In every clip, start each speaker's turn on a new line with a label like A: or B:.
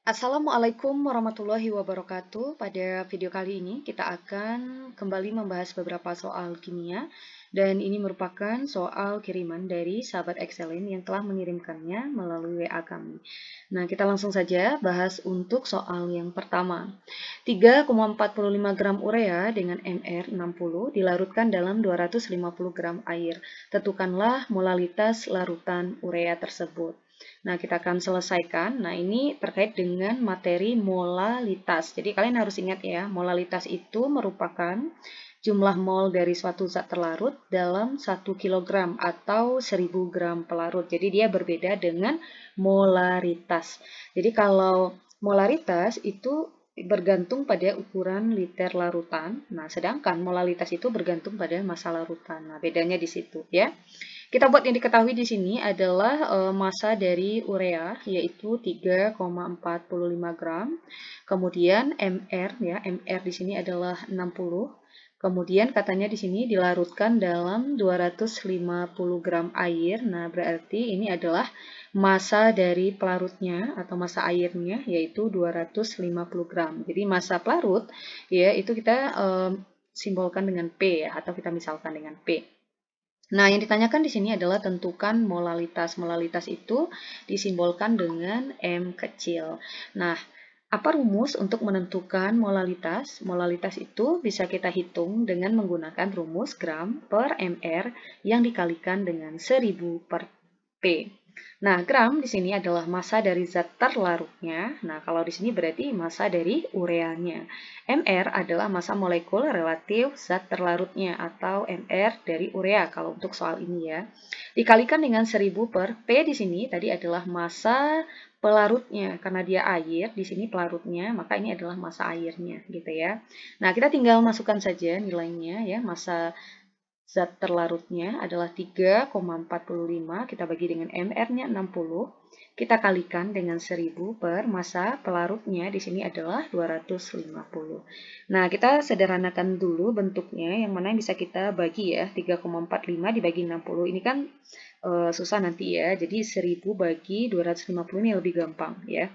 A: Assalamualaikum warahmatullahi wabarakatuh. Pada video kali ini kita akan kembali membahas beberapa soal kimia dan ini merupakan soal kiriman dari sahabat Excellent yang telah mengirimkannya melalui WA kami. Nah, kita langsung saja bahas untuk soal yang pertama. 3,45 gram urea dengan Mr60 dilarutkan dalam 250 gram air. Tentukanlah molalitas larutan urea tersebut. Nah, kita akan selesaikan. Nah, ini terkait dengan materi molalitas. Jadi, kalian harus ingat ya, molalitas itu merupakan jumlah mol dari suatu zat terlarut dalam 1 kg atau 1000 gram pelarut. Jadi, dia berbeda dengan molaritas. Jadi, kalau molaritas itu bergantung pada ukuran liter larutan. Nah, sedangkan molalitas itu bergantung pada massa larutan. Nah, bedanya di situ ya. Kita buat yang diketahui di sini adalah massa dari urea yaitu 3,45 gram. Kemudian Mr ya, Mr di sini adalah 60. Kemudian katanya di sini dilarutkan dalam 250 gram air. Nah, berarti ini adalah massa dari pelarutnya atau massa airnya yaitu 250 gram. Jadi massa pelarut ya itu kita simbolkan dengan P ya, atau kita misalkan dengan P. Nah, yang ditanyakan di sini adalah tentukan molalitas. Molalitas itu disimbolkan dengan M kecil. Nah, apa rumus untuk menentukan molalitas? Molalitas itu bisa kita hitung dengan menggunakan rumus gram per mr yang dikalikan dengan 1000 per P. Nah, gram di sini adalah massa dari zat terlarutnya. Nah, kalau di sini berarti massa dari ureanya. Mr adalah massa molekul relatif zat terlarutnya atau Mr dari urea kalau untuk soal ini ya. Dikalikan dengan 1000 per P di sini tadi adalah massa pelarutnya. Karena dia air, di sini pelarutnya, maka ini adalah massa airnya gitu ya. Nah, kita tinggal masukkan saja nilainya ya. Massa zat terlarutnya adalah 3,45, kita bagi dengan Mr-nya 60, kita kalikan dengan 1000 per massa pelarutnya, di sini adalah 250. Nah, kita sederhanakan dulu bentuknya, yang mana yang bisa kita bagi ya, 3,45 dibagi 60, ini kan susah nanti ya, jadi 1000 bagi 250 ini lebih gampang ya.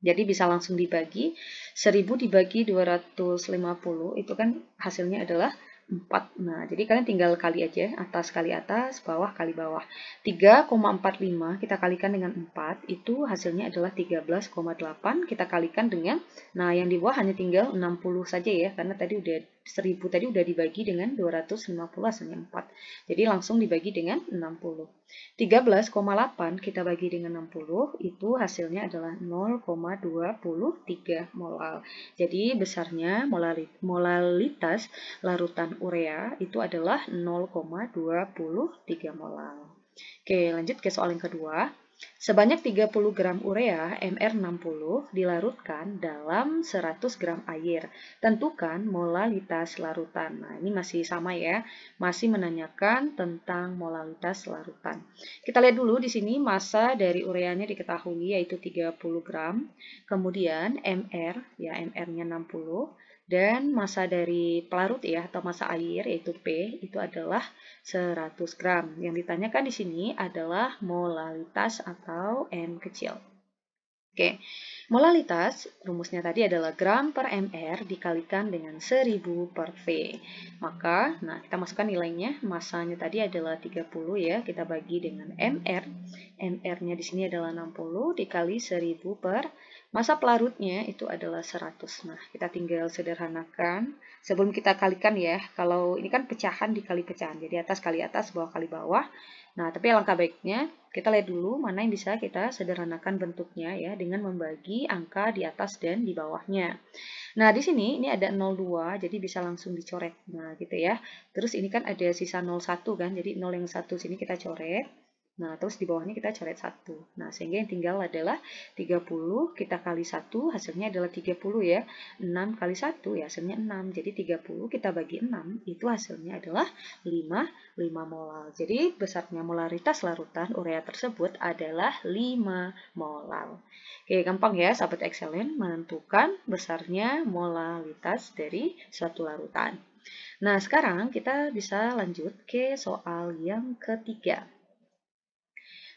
A: Jadi bisa langsung dibagi, 1000 dibagi 250 itu kan hasilnya adalah 4. Nah, jadi kalian tinggal kali aja, atas kali atas, bawah kali bawah. 3,45 kita kalikan dengan 4, itu hasilnya adalah 13,8. Kita kalikan dengan, nah yang di bawah hanya tinggal 60 saja ya, karena tadi udah 1000 tadi udah dibagi dengan 250 hasilnya 4. Jadi langsung dibagi dengan 60. 13,8 kita bagi dengan 60, itu hasilnya adalah 0,23 molal. Jadi besarnya molalitas larutan urea itu adalah 0,23 molal. Oke, lanjut ke soal yang kedua. Sebanyak 30 gram urea Mr60 dilarutkan dalam 100 gram air. Tentukan molalitas larutan. Nah, ini masih sama ya. Masih menanyakan tentang molalitas larutan. Kita lihat dulu di sini massa dari ureanya diketahui yaitu 30 gram. Kemudian Mr, ya Mr-nya 60. Dan massa dari pelarut ya atau massa air yaitu P itu adalah 100 gram. Yang ditanyakan di sini adalah molalitas atau M kecil. Oke, molalitas rumusnya tadi adalah gram per mr dikalikan dengan 1000 per V. Maka, nah kita masukkan nilainya, massanya tadi adalah 30 ya, kita bagi dengan mr. Mr-nya di sini adalah 60 dikali 1000 per massa pelarutnya itu adalah 100. Nah, kita tinggal sederhanakan. Sebelum kita kalikan ya, kalau ini kan pecahan dikali pecahan, jadi atas kali atas, bawah kali bawah. Nah, tapi alangkah baiknya kita lihat dulu mana yang bisa kita sederhanakan bentuknya ya dengan membagi angka di atas dan di bawahnya. Nah, di sini ini ada 02 jadi bisa langsung dicoret. Nah, gitu ya. Terus ini kan ada sisa 01 kan. Jadi 0 yang 1 sini kita coret. Nah, terus di bawahnya kita coret 1. Nah, sehingga yang tinggal adalah 30 kita kali 1 hasilnya adalah 30 ya. 6 kali 1 ya hasilnya 6. Jadi 30 kita bagi 6 itu hasilnya adalah 5 molal. Jadi besarnya molaritas larutan urea tersebut adalah 5 molal. Oke, gampang ya sahabat Excellent menentukan besarnya molalitas dari suatu larutan. Nah, sekarang kita bisa lanjut ke soal yang ketiga.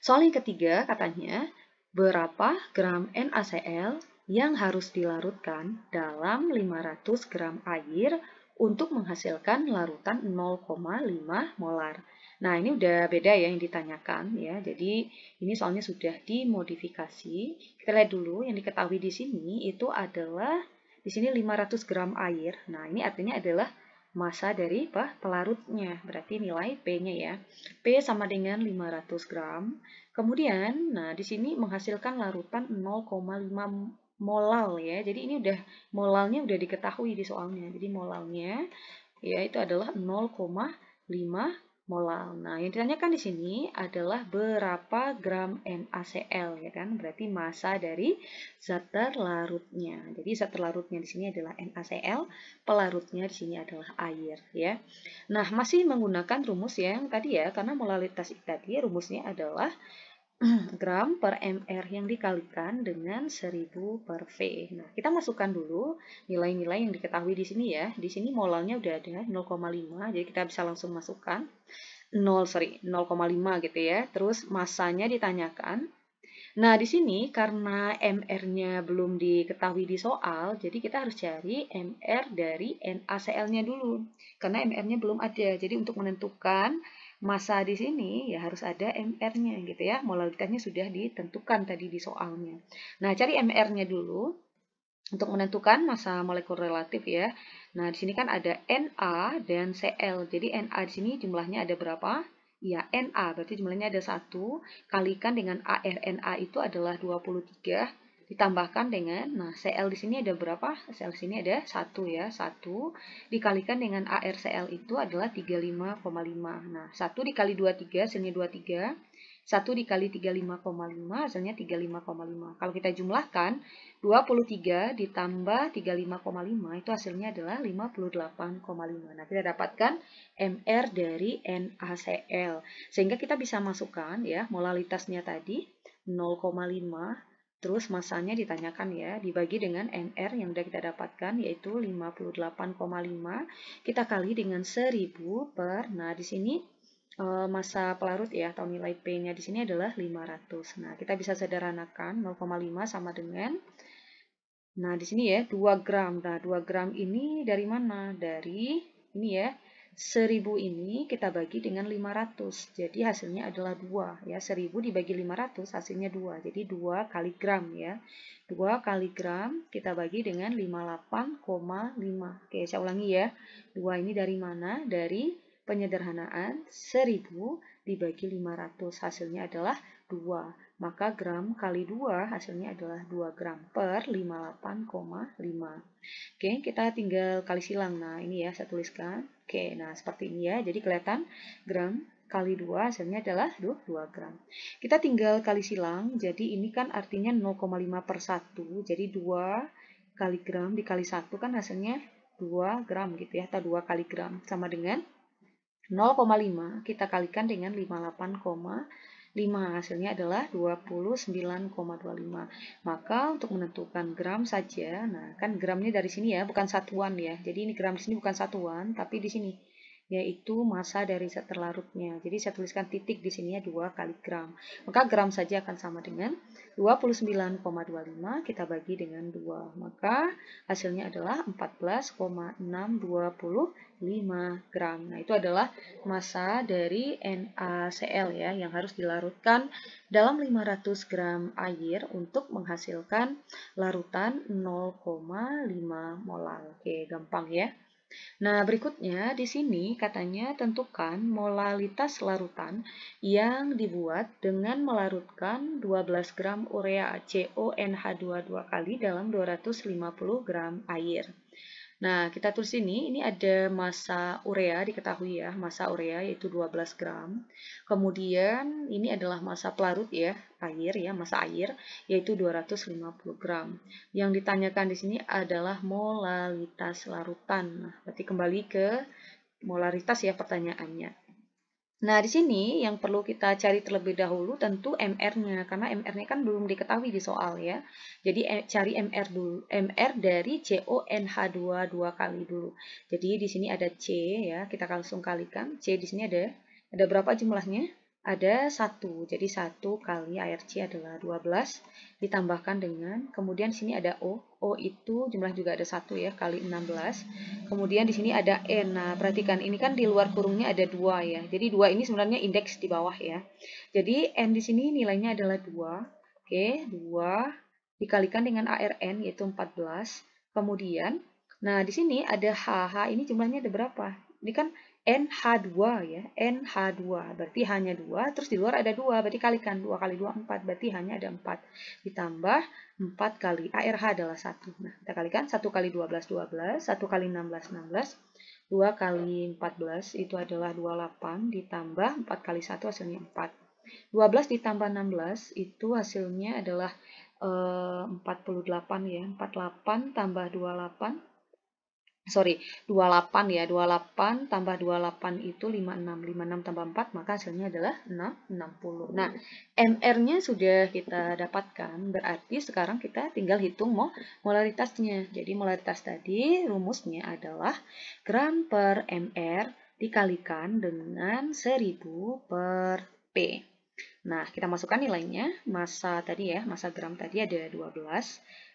A: Soal yang ketiga katanya, berapa gram NaCl yang harus dilarutkan dalam 500 gram air untuk menghasilkan larutan 0,5 molar. Nah, ini udah beda ya yang ditanyakan ya. Jadi, ini soalnya sudah dimodifikasi. Kita lihat dulu yang diketahui di sini itu adalah di sini 500 gram air. Nah, ini artinya adalah massa dari pelarutnya. Berarti nilai P-nya ya. P sama dengan 500 gram. Kemudian, nah di sini menghasilkan larutan 0,5 molal ya. Jadi ini udah molalnya udah diketahui di soalnya. Jadi molalnya ya itu adalah 0,5 molal. Nah, yang ditanyakan di sini adalah berapa gram NaCl ya kan? Berarti massa dari zat terlarutnya. Jadi zat terlarutnya di sini adalah NaCl, pelarutnya di sini adalah air ya. Nah, masih menggunakan rumus yang tadi ya, karena molalitas tadi rumusnya adalah gram per mr yang dikalikan dengan 1000 per V. Nah, kita masukkan dulu nilai-nilai yang diketahui di sini ya. Di sini molalnya udah ada 0,5, jadi kita bisa langsung masukkan 0,5 gitu ya. Terus massanya ditanyakan. Nah, di sini karena mr-nya belum diketahui di soal, jadi kita harus cari mr dari NaCl-nya dulu. Karena mr-nya belum ada. Jadi untuk menentukan massa di sini ya harus ada mr-nya gitu ya. Molalitasnya sudah ditentukan tadi di soalnya. Nah, cari mr-nya dulu untuk menentukan massa molekul relatif ya. Nah, di sini kan ada Na dan Cl. Jadi Na di sini jumlahnya ada berapa? Ya, Na berarti jumlahnya ada 1 kalikan dengan ArNa itu adalah 23 ditambahkan dengan, nah Cl di sini ada berapa? Cl di sini ada 1 ya, 1 dikalikan dengan ArCl itu adalah 35,5. Nah, 1 dikali 23 hasilnya 23. 1 dikali 35,5 hasilnya 35,5. Kalau kita jumlahkan 23 ditambah 35,5 itu hasilnya adalah 58,5. Nah, kita dapatkan mr dari NaCl. Sehingga kita bisa masukkan ya molalitasnya tadi 0,5 terus massanya ditanyakan ya, dibagi dengan mr yang sudah kita dapatkan yaitu 58,5 kita kali dengan 1000 per, nah di sini massa pelarut ya atau nilai P-nya di sini adalah 500. Nah, kita bisa sederhanakan 0,5 sama dengan, nah di sini ya 2 gram. Nah, 2 gram ini dari mana? Dari ini ya. 1000 ini kita bagi dengan 500. Jadi hasilnya adalah 2 ya. 1000 dibagi 500 hasilnya 2. Jadi 2 kali gram ya. 2 kali gram kita bagi dengan 58,5. Oke, saya ulangi ya. 2 ini dari mana? Dari penyederhanaan 1000 dibagi 500 hasilnya adalah 2. Maka gram kali 2 hasilnya adalah 2 gram per 58,5. Oke, kita tinggal kali silang. Nah, ini ya saya tuliskan. Oke, nah seperti ini ya. Jadi kelihatan gram kali 2 hasilnya adalah 2 gram. Kita tinggal kali silang. Jadi ini kan artinya 0,5 per 1. Jadi 2 kali gram dikali 1 kan hasilnya 2 gram gitu ya. Atau 2 kali gram. Sama dengan 0,5 kita kalikan dengan 58,5 hasilnya adalah 29,25. Maka untuk menentukan gram saja, nah kan gramnya dari sini ya, bukan satuan ya. Jadi ini gram di sini bukan satuan, tapi di sini yaitu massa dari zat terlarutnya. Jadi saya tuliskan titik di sini ya 2 kali gram. Maka gram saja akan sama dengan 29,25 kita bagi dengan 2. Maka hasilnya adalah 14,625 gram. Nah, itu adalah massa dari NaCl ya yang harus dilarutkan dalam 500 gram air untuk menghasilkan larutan 0,5 molar. Oke, gampang ya. Nah, berikutnya di sini katanya tentukan molalitas larutan yang dibuat dengan melarutkan 12 gram urea CONH2 2 kali dalam 250 gram air. Nah, kita tulis ini ada massa urea diketahui ya, massa urea yaitu 12 gram. Kemudian ini adalah massa pelarut ya, air ya, massa air yaitu 250 gram. Yang ditanyakan di sini adalah molalitas larutan. Nah, berarti kembali ke molaritas ya pertanyaannya. Nah, di sini yang perlu kita cari terlebih dahulu tentu MR-nya, karena MR-nya kan belum diketahui di soal ya. Jadi cari MR dulu, MR dari CONH2 2 kali dulu. Jadi di sini ada C ya, kita langsung kalikan. C di sini ada berapa jumlahnya? ada 1. Jadi 1 kali ARC adalah 12 ditambahkan dengan, kemudian di sini ada O. O itu jumlah juga ada 1 ya, kali 16. Kemudian di sini ada N. Nah, perhatikan ini kan di luar kurungnya ada 2 ya. Jadi 2 ini sebenarnya indeks di bawah ya. Jadi N di sini nilainya adalah 2. Oke, 2 dikalikan dengan ARN yaitu 14. Kemudian, nah di sini ada H. H ini jumlahnya ada berapa? Ini kan NH2 ya, NH2 berarti hanya 2, terus di luar ada 2, berarti kalikan 2 kali 2 4, berarti hanya ada 4. Ditambah 4 kali ARH adalah 1. Nah, kita kalikan 1 kali 12 12, 1 kali 16 16, 2 kali 14 itu adalah 28 ditambah 4 kali 1 hasilnya 4. 12 ditambah 16 itu hasilnya adalah 48 ya, 48 tambah 28 28 ya, 28 tambah 28 itu 56, 56 tambah 4 maka hasilnya adalah 60. Nah, MR-nya sudah kita dapatkan, berarti sekarang kita tinggal hitung molaritasnya. Jadi molaritas tadi rumusnya adalah gram per MR dikalikan dengan 1000 per P. Nah, kita masukkan nilainya, massa tadi ya, massa gram tadi ada 12.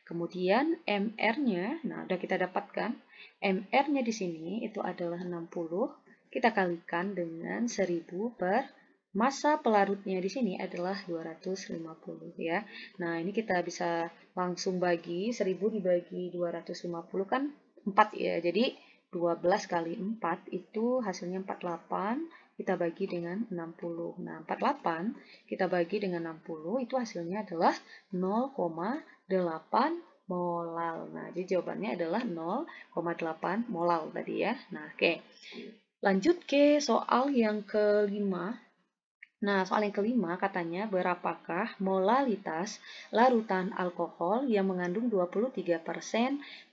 A: Kemudian MR-nya, nah udah kita dapatkan, MR-nya di sini itu adalah 60, kita kalikan dengan 1000 per massa pelarutnya di sini adalah 250 ya. Nah, ini kita bisa langsung bagi 1000 dibagi 250 kan 4 ya. Jadi 12 kali 4 itu hasilnya 48, kita bagi dengan 60. Nah, 48 kita bagi dengan 60 itu hasilnya adalah 0,8 molal. Nah, jadi jawabannya adalah 0,8 molal tadi ya. Nah, oke. Lanjut ke soal yang kelima. Nah, soal yang kelima katanya berapakah molalitas larutan alkohol yang mengandung 23%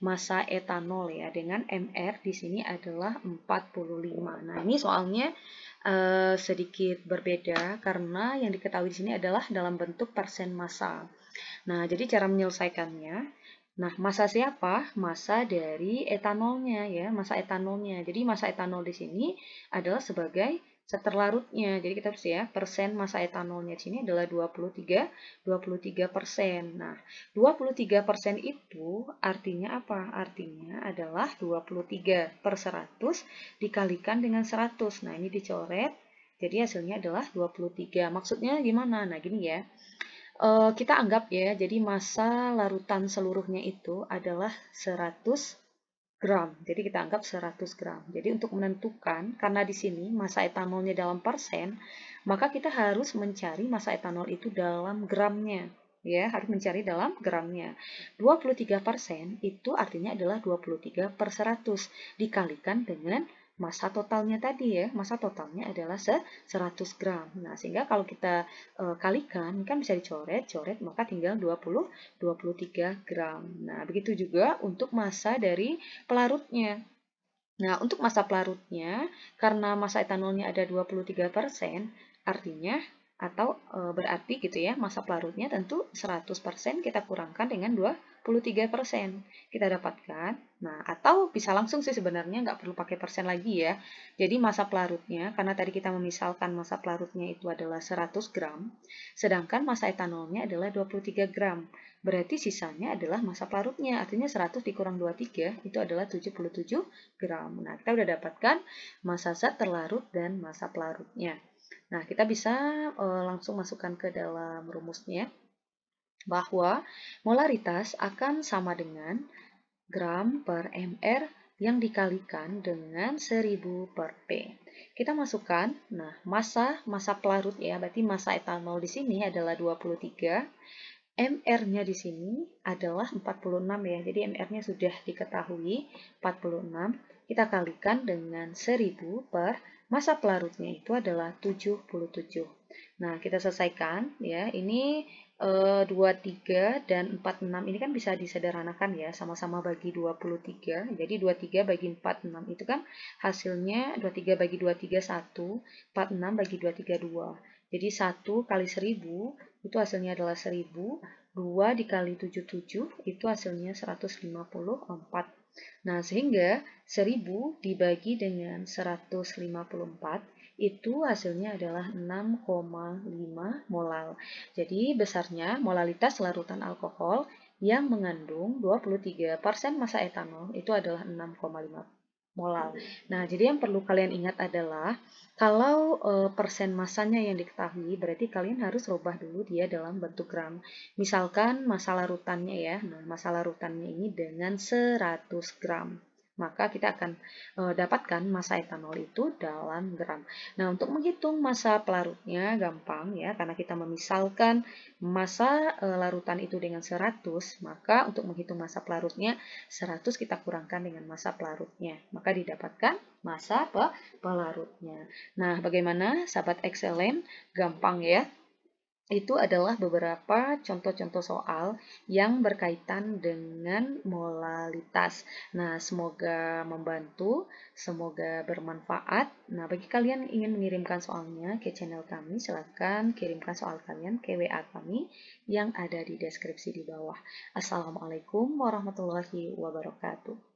A: massa etanol ya dengan MR di sini adalah 45. Nah, ini soalnya sedikit berbeda karena yang diketahui di sini adalah dalam bentuk persen massa. Nah, jadi cara menyelesaikannya, nah massa siapa? Massa dari etanolnya ya, massa etanolnya. Jadi massa etanol di sini adalah sebagai seterlarutnya. Jadi kita harus ya, persen massa etanolnya di sini adalah 23%. Nah, 23% itu artinya apa? Artinya adalah 23 per 100 dikalikan dengan 100. Nah, ini dicoret. Jadi hasilnya adalah 23. Maksudnya gimana? Nah, gini ya. Kita anggap ya, jadi massa larutan seluruhnya itu adalah 100 gram. Jadi kita anggap 100 gram. Jadi untuk menentukan, karena di sini massa etanolnya dalam persen, maka kita harus mencari massa etanol itu dalam gramnya. Ya, harus mencari dalam gramnya. 23% itu artinya adalah 23 per 100 dikalikan dengan massa totalnya tadi ya. Massa totalnya adalah 100 gram. Nah, sehingga kalau kita kalikan, kan bisa dicoret, maka tinggal 23 gram. Nah, begitu juga untuk massa dari pelarutnya. Nah, untuk massa pelarutnya, karena massa etanolnya ada 23%, artinya atau berarti gitu ya, massa pelarutnya tentu 100% kita kurangkan dengan 23%. Kita dapatkan, nah atau bisa langsung sih sebenarnya nggak perlu pakai persen lagi ya. Jadi massa pelarutnya, karena tadi kita memisalkan massa pelarutnya itu adalah 100 gram, sedangkan massa etanolnya adalah 23 gram. Berarti sisanya adalah massa pelarutnya, artinya 100 dikurang 23 itu adalah 77 gram. Nah, kita udah dapatkan massa zat terlarut dan massa pelarutnya. Nah, kita bisa langsung masukkan ke dalam rumusnya bahwa molaritas akan sama dengan gram per mr yang dikalikan dengan 1000 per P. Kita masukkan, nah massa pelarut ya, berarti massa etanol di sini adalah 23. MR-nya di sini adalah 46 ya. Jadi MR-nya sudah diketahui 46. Kita kalikan dengan 1000 per massa pelarutnya itu adalah 77. Nah, kita selesaikan ya. Ini 23 dan 46 ini kan bisa disederhanakan ya, sama-sama bagi 23. Jadi 23 bagi 46 itu kan hasilnya 23 bagi 23 1, 46 bagi 23 2. Jadi 1 kali 1000 itu hasilnya adalah 1000, 2 dikali 77 itu hasilnya 154. Nah, sehingga 1000 dibagi dengan 154 itu hasilnya adalah 6,5 molal. Jadi besarnya molalitas larutan alkohol yang mengandung 23% massa etanol itu adalah 6,5 molal. Nah, jadi yang perlu kalian ingat adalah kalau persen masanya yang diketahui, berarti kalian harus rubah dulu dia dalam bentuk gram. Misalkan massa larutannya ya, nah massa larutannya ini dengan 100 gram. Maka kita akan dapatkan massa etanol itu dalam gram. Nah, untuk menghitung massa pelarutnya gampang ya, karena kita memisalkan massa larutan itu dengan 100, maka untuk menghitung massa pelarutnya 100 kita kurangkan dengan massa pelarutnya, maka didapatkan massa pelarutnya. Nah, bagaimana sahabat excellent? Gampang ya. Itu adalah beberapa contoh-contoh soal yang berkaitan dengan molalitas. Nah, semoga membantu, semoga bermanfaat. Nah, bagi kalian yang ingin mengirimkan soalnya ke channel kami, silakan kirimkan soal kalian ke WA kami yang ada di deskripsi di bawah. Assalamualaikum warahmatullahi wabarakatuh.